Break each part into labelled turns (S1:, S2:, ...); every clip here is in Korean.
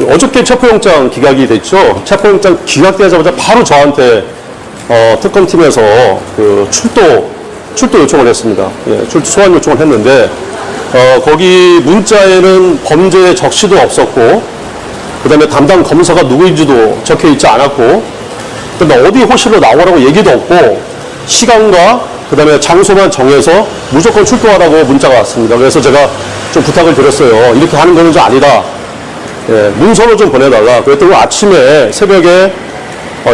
S1: 어저께 체포영장 기각이 됐죠. 체포영장 기각되자마자 바로 저한테 특검팀에서 그 출도 요청을 했습니다. 예, 소환 요청을 했는데 거기 문자에는 범죄 적시도 없었고, 그다음에 담당 검사가 누구인지도 적혀 있지 않았고, 그다음에 어디 호실로 나오라고 얘기도 없고, 시간과 그다음에 장소만 정해서 무조건 출동하라고 문자가 왔습니다. 그래서 제가 좀 부탁을 드렸어요. 이렇게 하는 거는 좀 아니다. 예, 문서를 좀 보내달라. 그랬더니 아침에 새벽에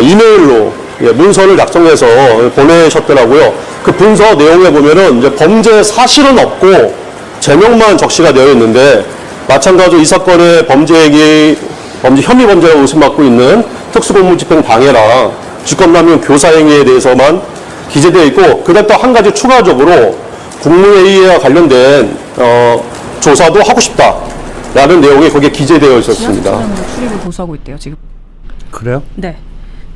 S1: 이메일로 문서를 작성해서 보내셨더라고요. 그 문서 내용에 보면은 이제 범죄 사실은 없고 제명만 적시가 되어 있는데, 마찬가지로 이 사건의 범죄 혐의 범죄라고 의심받고 있는 특수공무집행 방해랑 직권남용 교사행위에 대해서만 기재되어 있고, 그다음 또 한 가지 추가적으로 국무회의와 관련된 조사도 하고 싶다라는 내용이 거기에 기재되어 있었습니다.
S2: 지하주차장으로 출입을 고소하고 있대요, 지금.
S3: 그래요?
S2: 네.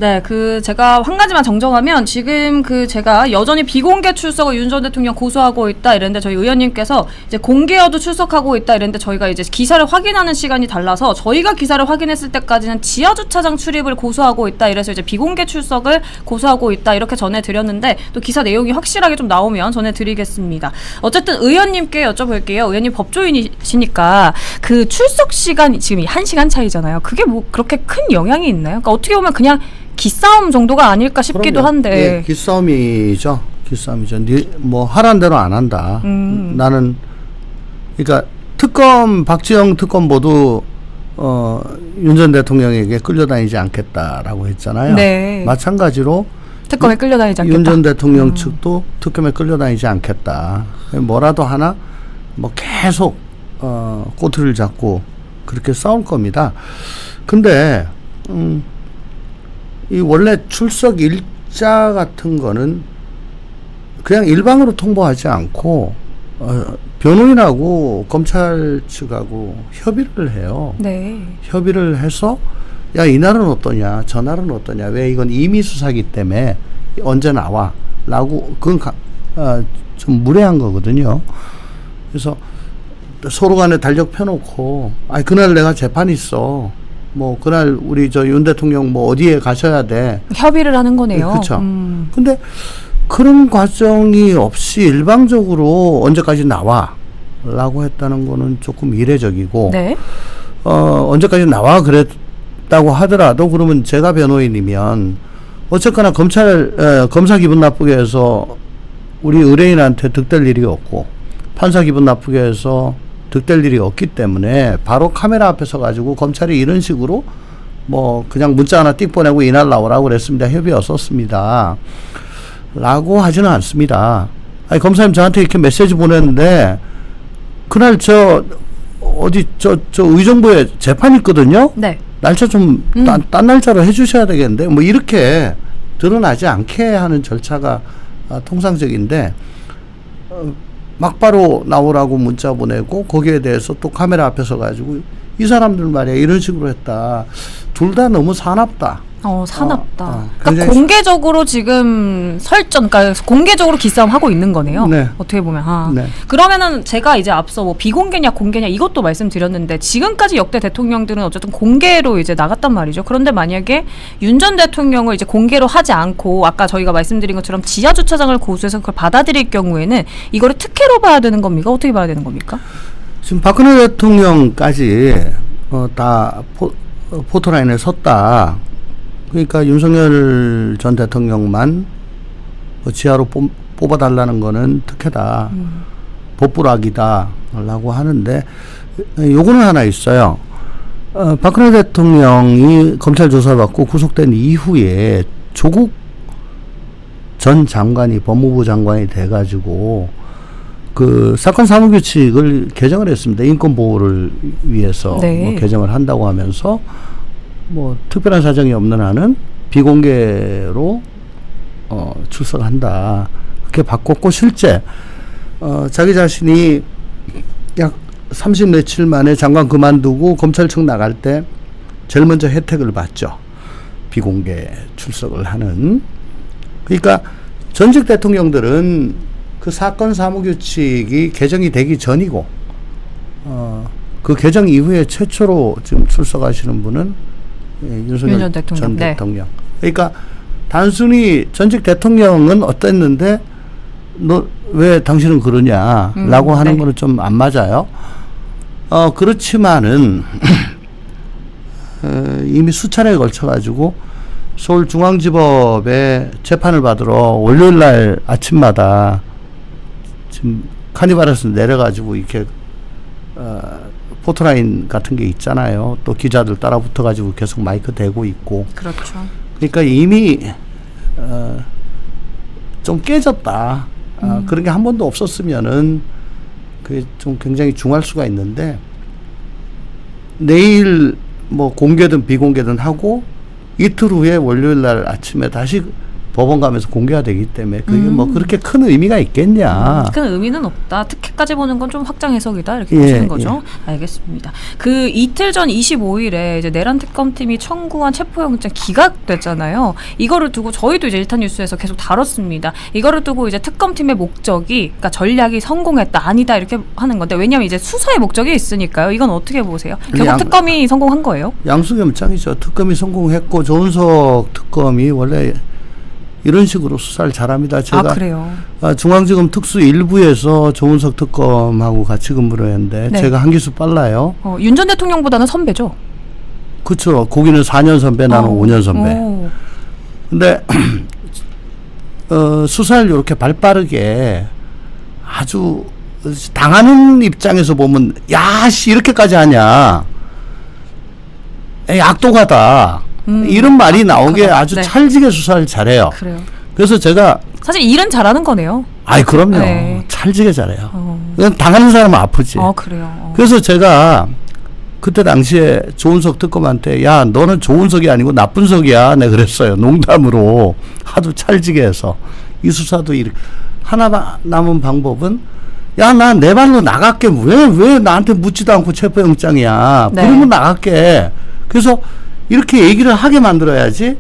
S2: 네, 제가 한 가지만 정정하면, 지금 제가 여전히 비공개 출석을 윤 전 대통령 고소하고 있다 이랬는데, 저희 의원님께서 이제 공개여도 출석하고 있다 이랬는데, 저희가 이제 기사를 확인하는 시간이 달라서 저희가 기사를 확인했을 때까지는 지하주차장 출입을 고소하고 있다 이래서 이제 비공개 출석을 고소하고 있다 이렇게 전해드렸는데, 또 기사 내용이 확실하게 좀 나오면 전해드리겠습니다. 어쨌든 의원님께 여쭤볼게요. 의원님 법조인이시니까 그 출석 시간이 지금 1시간 차이잖아요. 그게 뭐 그렇게 큰 영향이 있나요? 그러니까 어떻게 보면 그냥 기싸움 정도가 아닐까 싶기도 한데.
S3: 예, 기싸움이죠. 기싸움이죠. 뭐 하라는 대로 안 한다. 나는 그러니까 박지영 특검 모두 윤 전 대통령에게 끌려다니지 않겠다라고 했잖아요.
S2: 네.
S3: 마찬가지로
S2: 특검에 끌려다니지 않겠다.
S3: 윤 전 대통령 측도 특검에 끌려다니지 않겠다. 뭐라도 하나 뭐 계속 꼬투리를 잡고 그렇게 싸울 겁니다. 근데 이 원래 출석 일자 같은 거는 그냥 일방으로 통보하지 않고 변호인하고 검찰 측하고 협의를 해요.
S2: 네.
S3: 협의를 해서 야, 이날은 어떠냐, 저날은 어떠냐, 왜 이건 임의 수사기 때문에 언제 나와 라고, 그건 좀 무례한 거거든요. 그래서 서로 간에 달력 펴놓고, 그날 내가 재판 있어, 뭐 그날 우리 윤 대통령 뭐 어디에 가셔야 돼,
S2: 협의를 하는 거네요.
S3: 그렇죠. 근데 그런 과정이 없이 일방적으로 언제까지 나와 라고 했다는 거는 조금 이례적이고,
S2: 네.
S3: 언제까지 나와 그랬다고 하더라도, 그러면 제가 변호인이면 어쨌거나 검사 기분 나쁘게 해서 우리 의뢰인한테 득될 일이 없고, 판사 기분 나쁘게 해서 득될 일이 없기 때문에 바로 카메라 앞에 서 가지고 검찰이 이런 식으로 뭐 그냥 문자 하나 띡 보내고 이날 나오라고 그랬습니다, 협의였었습니다 라고 하지는 않습니다. 검사님 저한테 이렇게 메시지 보냈는데 그날 어디 의정부에 재판 있거든요.
S2: 네.
S3: 날짜 좀 딴 날짜로 해주셔야 되겠는데, 뭐 이렇게 드러나지 않게 하는 절차가 통상적인데, 막바로 나오라고 문자 보내고 거기에 대해서 또 카메라 앞에 서 가지고 이 사람들 말이야 이런 식으로 했다. 둘 다 너무 사납다.
S2: 사납다. 그러니까 공개적으로 지금 그러니까 공개적으로 기싸움 하고 있는 거네요.
S3: 네.
S2: 어떻게 보면.
S3: 네.
S2: 그러면은 제가 이제 앞서 뭐 비공개냐 공개냐 이것도 말씀드렸는데, 지금까지 역대 대통령들은 어쨌든 공개로 이제 나갔단 말이죠. 그런데 만약에 윤 전 대통령을 이제 공개로 하지 않고 아까 저희가 말씀드린 것처럼 지하 주차장을 고소해서 그걸 받아들일 경우에는 이거를 특혜로 봐야 되는 겁니까? 어떻게 봐야 되는 겁니까? 지금
S3: 박근혜 대통령까지 다 포토라인에 섰다. 그러니까 윤석열 전 대통령만 지하로 뽑아달라는 거는 특혜다, 복부락이다 라고 하는데, 요거는 하나 있어요. 박근혜 대통령이 검찰 조사받고 구속된 이후에 조국 전 장관이 법무부 장관이 돼가지고 그 사건 사무규칙을 개정을 했습니다. 인권 보호를 위해서.
S2: 네.
S3: 뭐 개정을 한다고 하면서 뭐 특별한 사정이 없는 한은 비공개로 출석한다, 그렇게 바꿨고, 실제 자기 자신이 약 30 며칠 만에 장관 그만두고 검찰청 나갈 때 제일 먼저 혜택을 받죠. 비공개 출석을 하는. 그러니까 전직 대통령들은 그 사건 사무규칙이 개정이 되기 전이고 그 개정 이후에 최초로 지금 출석하시는 분은 윤석열
S2: 윤 대통령.
S3: 전
S2: 네.
S3: 대통령. 그러니까 단순히 전직 대통령은 어땠는데 너 왜 당신은 그러냐라고 하는
S2: 네.
S3: 거는 좀 안 맞아요. 그렇지만은 이미 수차례에 걸쳐 가지고 서울중앙지법에 재판을 받으러 월요일 날 아침마다 지금 카니발에서 내려가지고 이렇게 포토라인 같은 게 있잖아요. 또 기자들 따라 붙어가지고 계속 마이크 대고 있고.
S2: 그렇죠.
S3: 그러니까 이미 좀 깨졌다. 그런 게 한 번도 없었으면은 그게 좀 굉장히 중할 수가 있는데 내일 뭐 공개든 비공개든 하고 이틀 후에 월요일 날 아침에 다시 법원 가면서 공개가 되기 때문에 그게 뭐 그렇게 큰 의미가 있겠냐.
S2: 큰 의미는 없다. 특혜까지 보는 건 좀 확장 해석이다. 이렇게
S3: 예,
S2: 보시는 거죠. 알겠습니다. 그 이틀 전 25일에 이제 내란 특검팀이 청구한 체포영장 기각됐잖아요. 이거를 두고 저희도 이제 일탄 뉴스에서 계속 다뤘습니다. 이거를 두고 이제 특검팀의 목적이, 그러니까 전략이 성공했다, 아니다 이렇게 하는 건데, 왜냐하면 이제 수사의 목적이 있으니까요. 이건 어떻게 보세요? 결국 특검이 성공한 거예요?
S3: 양수겸장이죠. 특검이 성공했고 조은석 특검이 원래 이런 식으로 수사를 잘합니다. 제가
S2: 그래요?
S3: 중앙지검 특수 1부에서 조은석 특검하고 같이 근무를 했는데
S2: 네.
S3: 제가 한 기수 빨라요.
S2: 윤 전 대통령보다는 선배죠?
S3: 그렇죠. 거기는 4년 선배, 나는 5년 선배.
S2: 오.
S3: 근데 수사를 이렇게 발빠르게 아주 당하는 입장에서 보면 야씨 이렇게까지 하냐. 에이, 악독하다. 이런 말이 나온 게 아주
S2: 네.
S3: 찰지게 수사를 잘해요.
S2: 그래요.
S3: 그래서 제가
S2: 사실 일은 잘하는 거네요.
S3: 아이 그럼요.
S2: 네.
S3: 찰지게 잘해요. 그냥 당하는 사람은 아프지.
S2: 그래요.
S3: 그래서 제가 그때 당시에 조은석 특검한테 야 너는 조은석이 아니고 나쁜 석이야 내가 그랬어요. 농담으로 하도 찰지게 해서 이 수사도 이렇게 하나 남은 방법은 야 나 내 발로 나갈게 왜 나한테 묻지도 않고 체포영장이야.
S2: 네.
S3: 그러면 나갈게. 그래서 이렇게 얘기를 하게 만들어야지.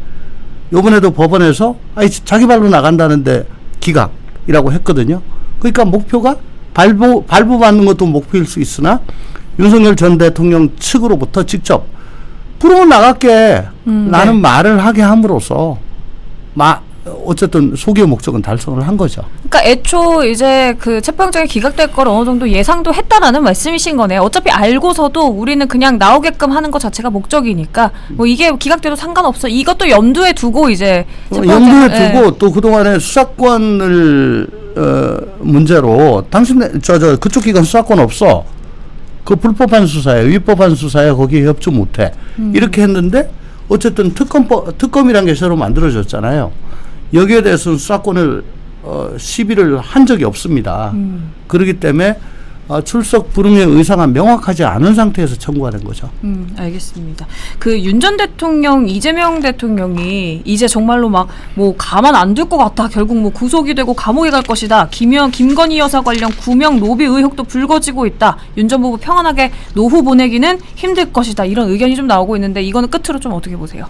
S3: 요번에도 법원에서 아니 자기 발로 나간다는데 기각이라고 했거든요. 그러니까 목표가 발부받는 것도 목표일 수 있으나 윤석열 전 대통령 측으로부터 직접 부르면 나갈게 라는
S2: 네.
S3: 말을 하게 함으로써 어쨌든 소기의 목적은 달성을 한 거죠.
S2: 그러니까 애초 이제 그 체포영장이 기각될 걸 어느 정도 예상도 했다라는 말씀이신 거네요. 어차피 알고서도 우리는 그냥 나오게끔 하는 것 자체가 목적이니까 뭐 이게 기각돼도 상관없어. 이것도 염두에 두고 이제
S3: 염두에 두고 또 그동안에 수사권을 문제로 당신 그쪽 기관 수사권 없어. 그 불법한 수사에 위법한 수사에 거기에 협조 못해. 이렇게 했는데 어쨌든 특검이란 게 새로 만들어졌잖아요. 여기에 대해서는 수사권을 시비를 한 적이 없습니다. 그렇기 때문에 출석 불응의 의사가 명확하지 않은 상태에서 청구가 된 거죠.
S2: 알겠습니다. 그 윤 전 대통령, 이재명 대통령이 이제 정말로 막 뭐 가만 안 둘 것 같다. 결국 뭐 구속이 되고 감옥에 갈 것이다. 김건희 여사 관련 구명 로비 의혹도 불거지고 있다. 윤 전 부부 평안하게 노후 보내기는 힘들 것이다. 이런 의견이 좀 나오고 있는데 이거는 끝으로 좀 어떻게 보세요?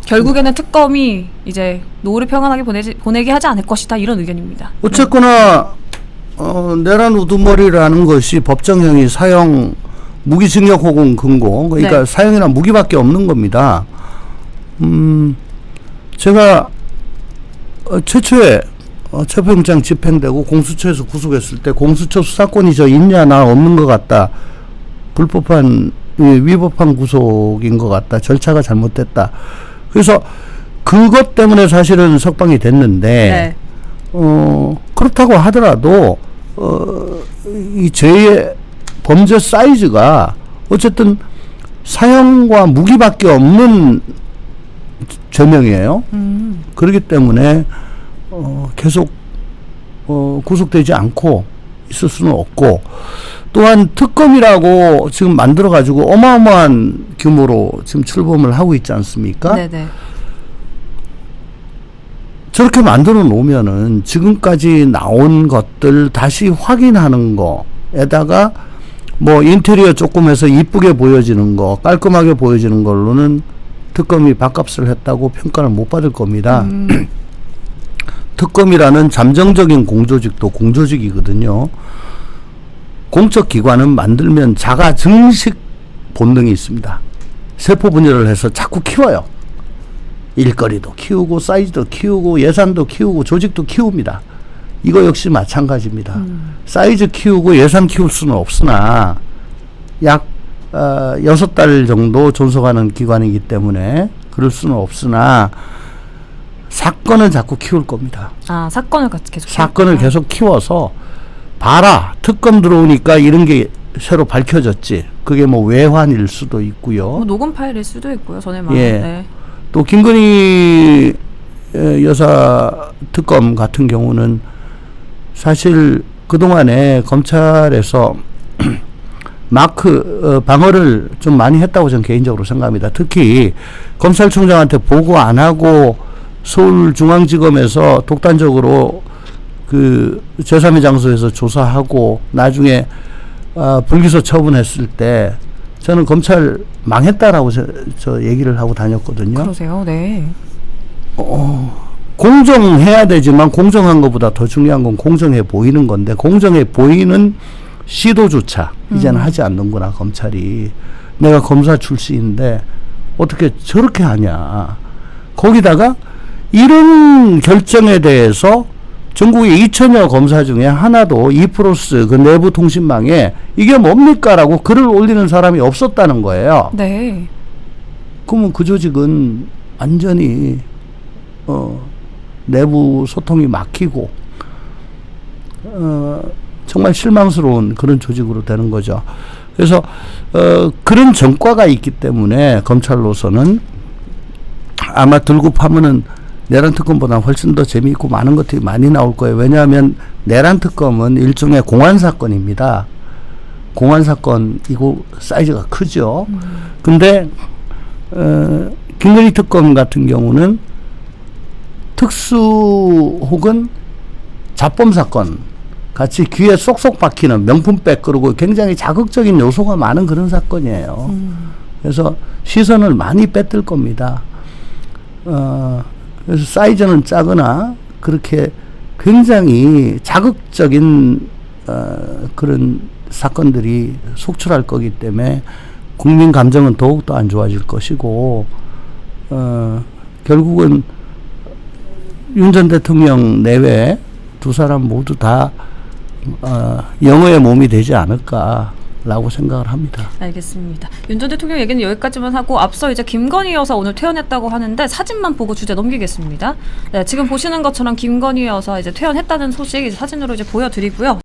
S2: 결국에는 특검이 이제 노후를 평안하게 보내게 하지 않을 것이다. 이런 의견입니다.
S3: 어쨌거나 내란 우두머리라는 것이 법정형이 사형 무기징역 혹은 금고 그러니까
S2: 네.
S3: 사형이란 무기밖에 없는 겁니다. 제가 최초에 체포영장 집행되고 공수처에서 구속했을 때 공수처 수사권이 저 있냐 나 없는 것 같다. 위법한 구속인 것 같다. 절차가 잘못됐다. 그래서 그것 때문에 사실은 석방이 됐는데
S2: 네.
S3: 그렇다고 하더라도 이 죄의 범죄 사이즈가 어쨌든 사형과 무기밖에 없는 죄명이에요. 그렇기 때문에 계속 구속되지 않고 있을 수는 없고 또한 특검이라고 지금 만들어가지고 어마어마한 규모로 지금 출범을 하고 있지 않습니까?
S2: 네네.
S3: 저렇게 만들어 놓으면은 지금까지 나온 것들 다시 확인하는 거에다가 뭐 인테리어 조금 해서 이쁘게 보여지는 거, 깔끔하게 보여지는 걸로는 특검이 밥값을 했다고 평가를 못 받을 겁니다. 특검이라는 잠정적인 공조직도 공조직이거든요. 공적 기관은 만들면 자가 증식 본능이 있습니다. 세포 분열을 해서 자꾸 키워요. 일거리도 키우고 사이즈도 키우고 예산도 키우고 조직도 키웁니다. 이거 역시 마찬가지입니다. 사이즈 키우고 예산 키울 수는 없으나 약 6달 정도 존속하는 기관이기 때문에 그럴 수는 없으나 사건을 자꾸 키울 겁니다.
S2: 아, 사건을 계속
S3: 사건을
S2: 키울까요?
S3: 계속 키워서 봐라, 특검 들어오니까 이런 게 새로 밝혀졌지. 그게 뭐 외환일 수도 있고요.
S2: 뭐 녹음 파일일 수도 있고요. 전에 말한.
S3: 예.
S2: 네.
S3: 또 김건희 여사 특검 같은 경우는 사실 그동안에 검찰에서 마크 방어를 좀 많이 했다고 저는 개인적으로 생각합니다. 특히 검찰총장한테 보고 안 하고 서울중앙지검에서 독단적으로 그 제3의 장소에서 조사하고 나중에 불기소 처분했을 때 저는 검찰 망했다라고 저 얘기를 하고 다녔거든요.
S2: 그러세요. 네.
S3: 공정해야 되지만 공정한 것보다 더 중요한 건 공정해 보이는 건데 공정해 보이는 시도조차 이제는 하지 않는구나 검찰이. 내가 검사 출신인데 어떻게 저렇게 하냐. 거기다가 이런 결정에 대해서 전국의 2천여 검사 중에 하나도 이프로스 그 내부 통신망에 이게 뭡니까? 라고 글을 올리는 사람이 없었다는 거예요.
S2: 네.
S3: 그러면 그 조직은 완전히 내부 소통이 막히고 정말 실망스러운 그런 조직으로 되는 거죠. 그래서 그런 전과가 있기 때문에 검찰로서는 아마 들고 파면은 내란 특검보다 훨씬 더 재미있고 많은 것들이 많이 나올 거예요. 왜냐하면 내란 특검은 일종의 공안 사건입니다. 공안 사건이고 사이즈가 크죠. 근데 김건희 특검 같은 경우는 특수 혹은 자범 사건 같이 귀에 쏙쏙 박히는 명품백 그리고 굉장히 자극적인 요소가 많은 그런 사건이에요. 그래서 시선을 많이 뺏을 겁니다. 그래서 사이즈는 작으나 그렇게 굉장히 자극적인 그런 사건들이 속출할 거기 때문에 국민 감정은 더욱더 안 좋아질 것이고 결국은 윤 전 대통령 내외 두 사람 모두 다 영어의 몸이 되지 않을까라고 생각을 합니다.
S2: 알겠습니다. 윤 전 대통령 얘기는 여기까지만 하고 앞서 이제 김건희 여사 오늘 퇴원했다고 하는데 사진만 보고 주제 넘기겠습니다. 네, 지금 보시는 것처럼 김건희 여사 이제 퇴원했다는 소식 이제 사진으로 이제 보여드리고요.